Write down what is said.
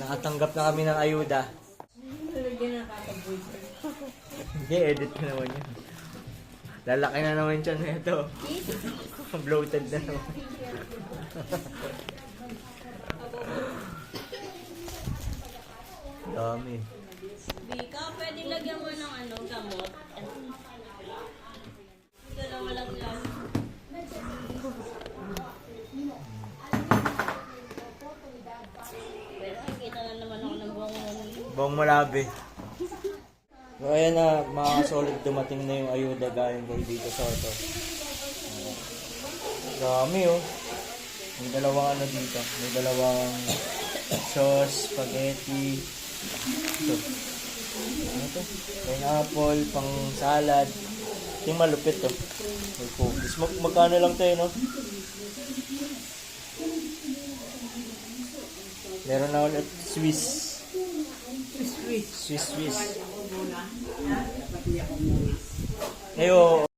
Nakatanggap na kami ng ayuda. Hindi, edit ko naman yun. Lalaki na naman siya na ito. Bloated na naman. Dami. Bika, pwede lagyan mo ng gamot. Dalawa lang yan. Pero nakikita na naman ako ng Buong Malabi. So ayan na, mga solid, dumating na yung ayuda galing kay Dito Soto. Dami oh. May dalawang dito. May dalawang sauce, spaghetti. Ito. Ano to? Pineapple, pang salad. Ito yung malupit to. May cookies. Magkano lang tayo, no? Meron na ulit Swiss. Swiss. Ayo.